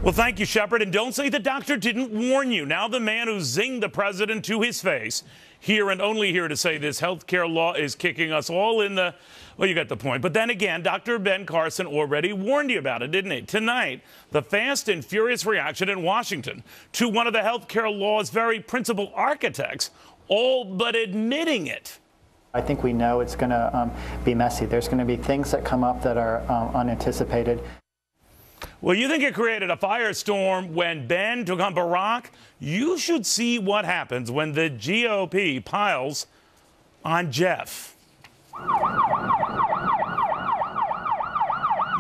Well, thank you, Shepard. And don't say the doctor didn't warn you. Now the man who zinged the president to his face, here and only here to say this health care law is kicking us all in the, well, you got the point. But then again, Dr. Ben Carson already warned you about it, didn't he? Tonight, the fast and furious reaction in Washington to one of the health care law's very principal architects, all but admitting it. I think we know it's going to be messy. There's going to be things that come up that are unanticipated. Well, you think it created a firestorm when Ben took on Barack? You should see what happens when the GOP piles on Jeff.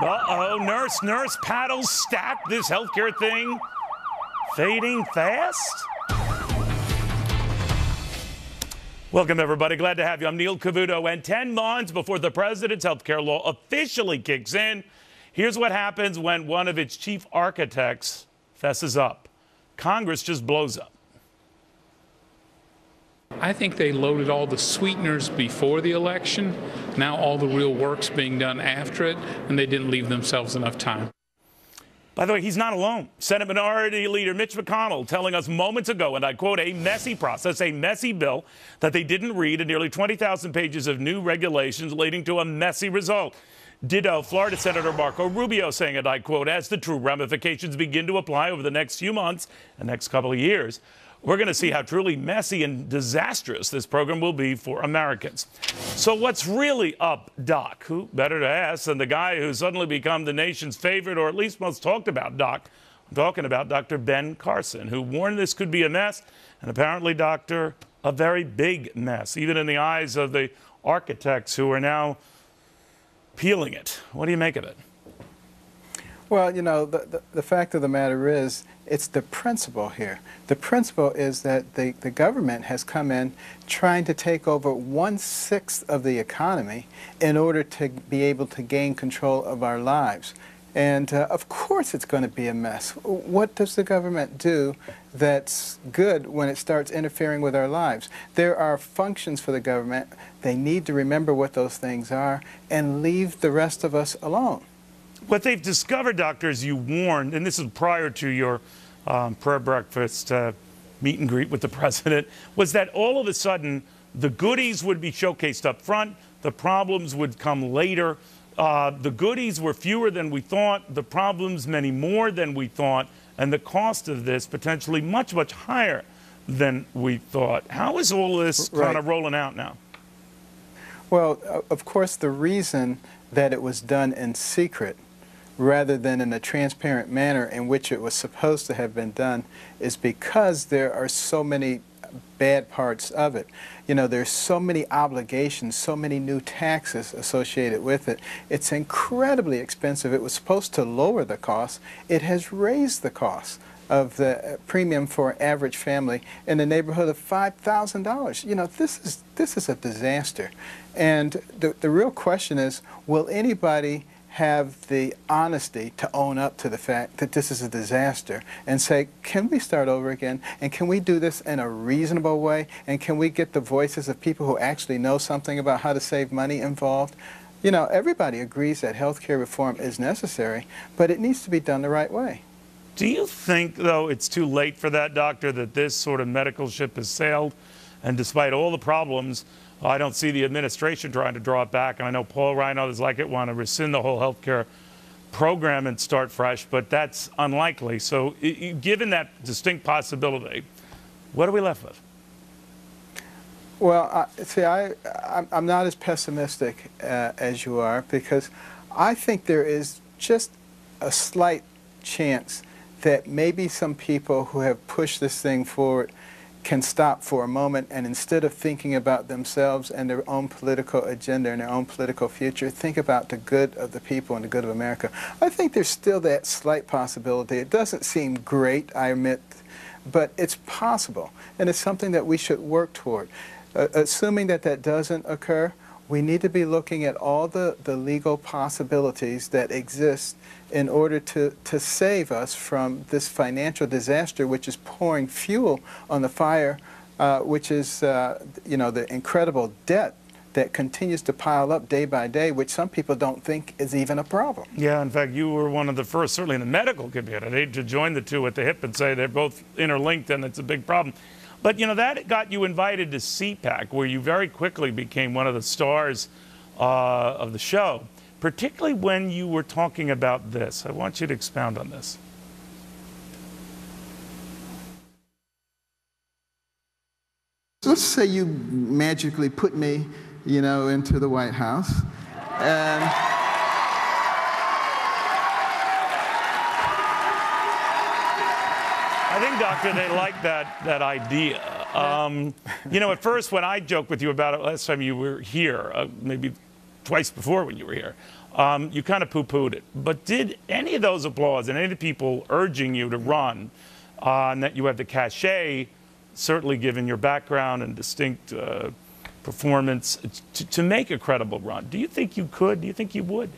Uh-oh, nurse, paddles stack this healthcare thing fading fast. Welcome, everybody. Glad to have you. I'm Neil Cavuto. And 10 months before the president's healthcare law officially kicks in, here's what happens when one of its chief architects fesses up. Congress just blows up. I think they loaded all the sweeteners before the election. Now all the real work's being done after it, and they didn't leave themselves enough time. By the way, he's not alone. Senate Minority Leader Mitch McConnell telling us moments ago, and I quote, a messy process, a messy bill that they didn't read, and nearly 20,000 pages of new regulations leading to a messy result. Ditto, Florida Senator Marco Rubio saying, and I quote, as the true ramifications begin to apply over the next few months and next couple of years, we're going to see how truly messy and disastrous this program will be for Americans. So what's really up, Doc? Who better to ask than the guy who's suddenly become the nation's favorite, or at least most talked about, Doc? I'm talking about Dr. Ben Carson, who warned this could be a mess, and apparently, Doctor, a very big mess, even in the eyes of the architects who are now peeling it. What do you make of it? Well, you know, the fact of the matter is, it's the principle here. The principle is that the government has come in trying to take over 1/6 of the economy in order to be able to gain control of our lives. And of course it's going to be a mess. What does the government do that's good when it starts interfering with our lives? There are functions for the government. They need to remember what those things are and leave the rest of us alone. What they've discovered, Doctor, as you warned, and this is prior to your prayer breakfast meet and greet with the president, was that all of a sudden the goodies would be showcased up front, the problems would come later. The goodies were fewer than we thought, the problems many more than we thought, and the cost of this potentially much, much higher than we thought. How is all this kind of rolling out now? Well, of course, the reason that it was done in secret rather than in a transparent manner in which it was supposed to have been done is because there are so many bad parts of it. You know, there's so many obligations, so many new taxes associated with it. It's incredibly expensive. It was supposed to lower the cost. It has raised the cost of the premium for an average family in the neighborhood of $5,000. You know, this is a disaster. And the real question is, will anybody have the honesty to own up to the fact that this is a disaster and say, can we start over again? And can we do this in a reasonable way? And can we get the voices of people who actually know something about how to save money involved? You know, everybody agrees that health care reform is necessary, but it needs to be done the right way. Do you think, though, it's too late for that, Doctor, that this sort of medical ship has sailed? And despite all the problems, I don't see the administration trying to draw it back. And I know Paul Ryan and others like it want to rescind the whole health care program and start fresh, but that's unlikely. So given that distinct possibility, what are we left with? Well, see, I'm not as pessimistic as you are, because I think there is just a slight chance that maybe some people who have pushed this thing forward can stop for a moment, and instead of thinking about themselves and their own political agenda and their own political future, think about the good of the people and the good of America. I think there's still that slight possibility. It doesn't seem great, I admit, but it's possible, and it's something that we should work toward. Assuming that that doesn't occur, we need to be looking at all the legal possibilities that exist in order to save us from this financial disaster, which is pouring fuel on the fire, which is, you know, the incredible debt that continues to pile up day by day, which some people don't think is even a problem. Yeah, in fact, you were one of the first, certainly in the medical community, to join the two at the hip and say they're both interlinked and it's a big problem. But, you know, that got you invited to CPAC, where you very quickly became one of the stars of the show, particularly when you were talking about this. I want you to expound on this. Let's say you magically put me, you know, into the White House, and I think, Doctor, they like that idea. You know, at first, when I joked with you about it last time you were here, maybe twice before when you were here, you kind of poo-pooed it. But did any of those applause and any of the people urging you to run, and that you have the cachet, certainly given your background and distinct performance, to make a credible run? Do you think you could? Do you think you would?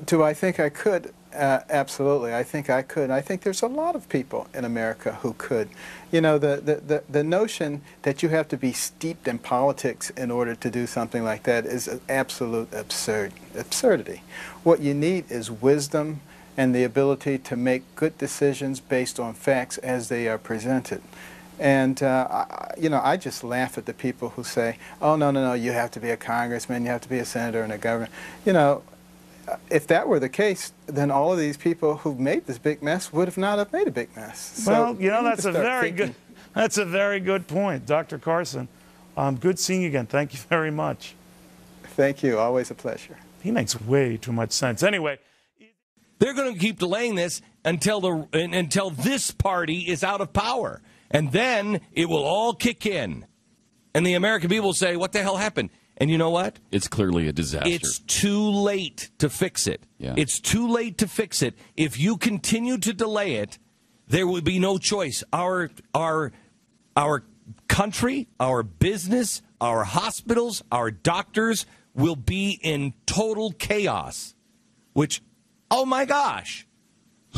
Do I think I could? Absolutely. I think I could. I think there's a lot of people in America who could. You know, the notion that you have to be steeped in politics in order to do something like that is an absolute absurdity. What you need is wisdom and the ability to make good decisions based on facts as they are presented. And, you know, I just laugh at the people who say, oh, no, you have to be a congressman, you have to be a senator and a governor. You know, if that were the case, then all of these people who've made this big mess would have not have made a big mess. Well, So you know, that's a very good point, Dr. Carson. Good seeing you again. Thank you very much. Thank you. Always a pleasure. He makes way too much sense. Anyway. They're going to keep delaying this until this party is out of power. And then it will all kick in. And the American people will say, what the hell happened? And you know what? It's clearly a disaster. It's too late to fix it. Yeah. It's too late to fix it. If you continue to delay it, there will be no choice. Our country, our business, our hospitals, our doctors will be in total chaos. Which, oh my gosh,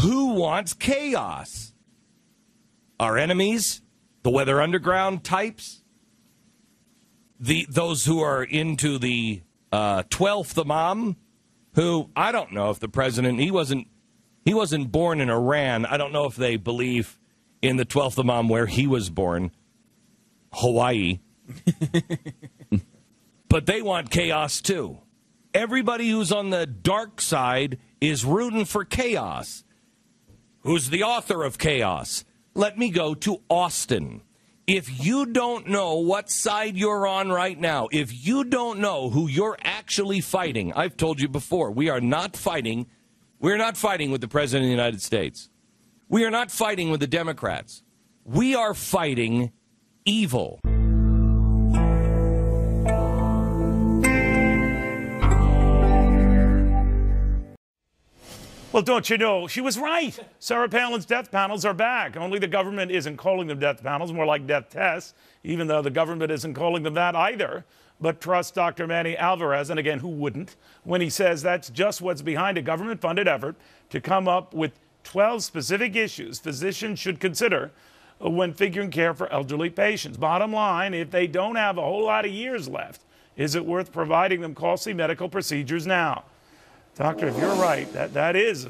who wants chaos? Our enemies, the Weather Underground types, those who are into the 12th Imam, who I don't know if the president, he wasn't born in Iran. I don't know if they believe in the 12th Imam where he was born, Hawaii. But they want chaos too. Everybody who's on the dark side is rooting for chaos. Who's the author of chaos? Let me go to Austin. If you don't know what side you're on right now, if you don't know who you're actually fighting, I've told you before, we're not fighting with the President of the United States. We are not fighting with the Democrats. We are fighting evil. Well, don't you know, she was right. Sarah Palin's death panels are back. Only the government isn't calling them death panels, more like death tests, even though the government isn't calling them that either. But trust Dr. Manny Alvarez, and again, who wouldn't, when he says that's just what's behind a government-funded effort to come up with 12 specific issues physicians should consider when figuring care for elderly patients. Bottom line, if they don't have a whole lot of years left, is it worth providing them costly medical procedures now? Doctor, if you're right, that is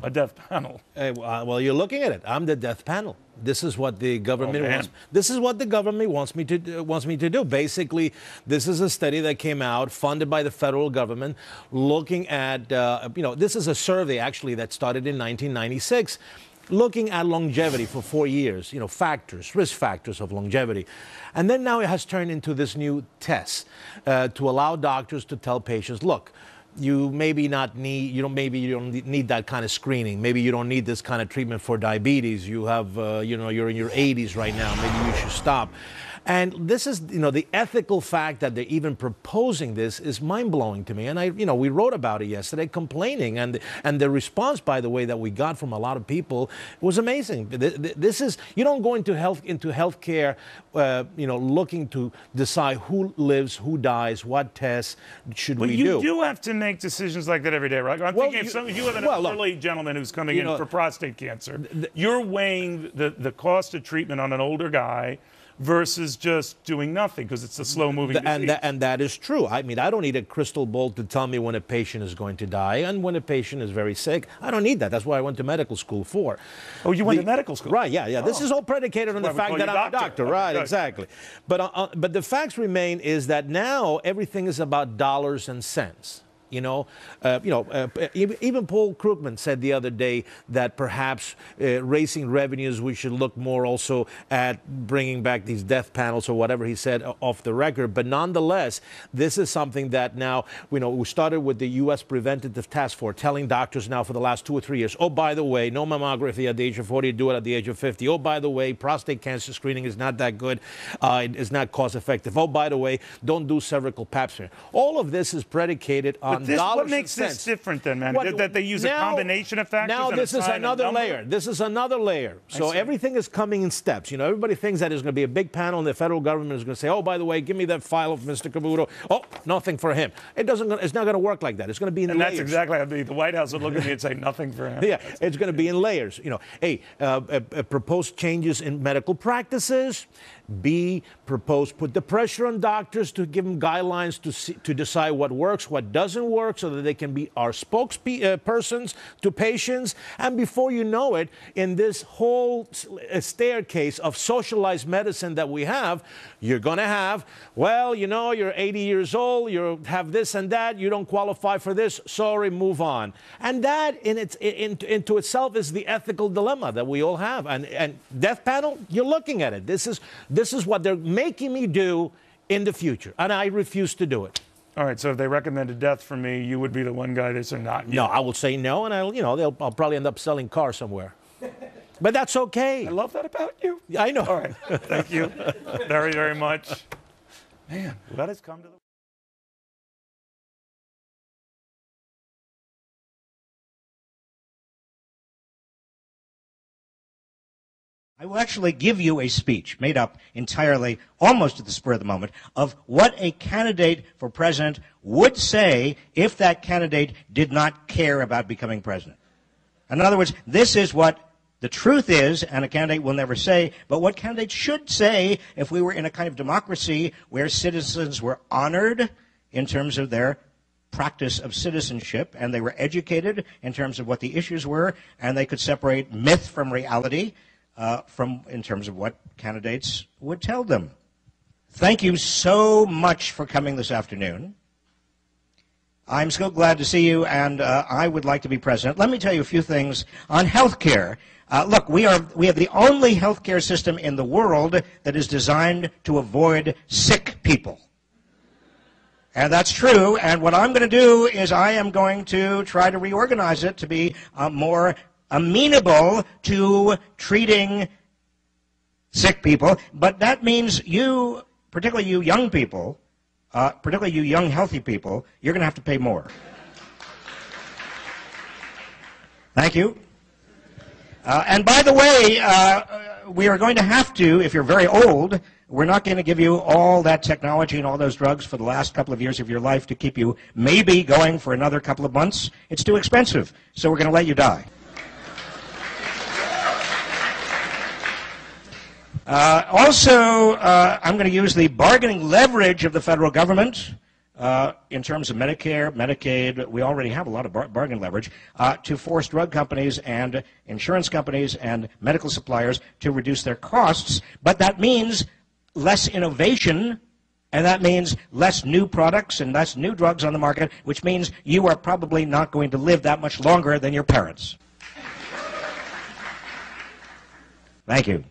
a death panel. Well, you're looking at it. I'm the death panel. This is what the government wants. This is what the government wants me to do. Basically, this is a study that came out, funded by the federal government, looking at this is a survey actually that started in 1996. Looking at longevity for 4 years, risk factors of longevity. And then now it has turned into this new test to allow doctors to tell patients, look, you maybe not need, maybe you don't need that kind of screening. Maybe you don't need this kind of treatment for diabetes. You have, you're in your 80s right now. Maybe you should stop. And this is, the ethical fact that they're even proposing this is mind-blowing to me. And we wrote about it yesterday, complaining, and the response, by the way, that we got from a lot of people was amazing. This is, you don't go into healthcare, looking to decide who lives, who dies, what tests should we do. But you do have to make decisions like that every day, right? I'm thinking if you have an elderly gentleman who's coming in for prostate cancer, you're weighing the cost of treatment on an older guy versus just doing nothing because it's a slow-moving disease. And that is true. I mean, I don't need a crystal ball to tell me when a patient is going to die and when a patient is very sick. I don't need that. That's what I went to medical school for. Oh, you went to medical school? Right, yeah. Oh. This is all predicated on the fact that I'm a doctor. Right, exactly. But the facts remain is that now everything is about dollars and cents. Even Paul Krugman said the other day that perhaps raising revenues, we should look more also at bringing back these death panels or whatever he said off the record. But nonetheless, this is something that now, we started with the U.S. Preventative Task Force telling doctors now for the last 2 or 3 years, oh, by the way, no mammography at the age of 40, do it at the age of 50. Oh, by the way, prostate cancer screening is not that good. It is not cost effective. Oh, by the way, don't do cervical pap smear. All of this is predicated on what makes this different then, man? That they use a combination of factors? Now this is another layer. This is another layer. So everything is coming in steps. Everybody thinks that there's going to be a big panel and the federal government is going to say, oh, by the way, give me that file of Mr. Cavuto. Oh, nothing for him. It's not going to work like that. It's going to be in layers. And that's exactly how the White House would look at me and say nothing for him. Yeah, it's going to be in layers. Proposed changes in medical practices. B, put the pressure on doctors to give them guidelines to decide what works, what doesn't work, so that they can be our spokespersons to patients. And before you know it, in this whole staircase of socialized medicine that we have, you're going to have, well, you're 80 years old, you have this and that, you don't qualify for this, sorry, move on. And that into itself is the ethical dilemma that we all have. And death panel, you're looking at it. This is what they're making me do in the future, and I refuse to do it. All right, so if they recommended death for me, you would be the one guy that said not. No, I will say no, and I'll probably end up selling cars somewhere. But that's okay. I love that about you. I know. All right, thank you very, very much. Man, let us come to the... I will actually give you a speech made up entirely, almost at the spur of the moment, of what a candidate for president would say if that candidate did not care about becoming president. In other words, this is what the truth is, and a candidate will never say, but what candidates should say if we were in a kind of democracy where citizens were honored in terms of their practice of citizenship, and they were educated in terms of what the issues were, and they could separate myth from reality. In terms of what candidates would tell them. Thank you so much for coming this afternoon. I'm so glad to see you, and I would like to be president. Let me tell you a few things on health care. Look, we have the only health care system in the world that is designed to avoid sick people. And that's true, and what I'm going to do is I am going to try to reorganize it to be more amenable to treating sick people, but that means you, particularly you young people, particularly you young healthy people, you're going to have to pay more. Thank you. And by the way, we are going to have to, if you're very old, we're not going to give you all that technology and all those drugs for the last couple of years of your life to keep you maybe going for another couple of months. It's too expensive, so we're going to let you die. I'm going to use the bargaining leverage of the federal government in terms of Medicare, Medicaid. We already have a lot of bargain leverage to force drug companies and insurance companies and medical suppliers to reduce their costs. But that means less innovation, and that means less new products and less new drugs on the market, which means you are probably not going to live that much longer than your parents. Thank you.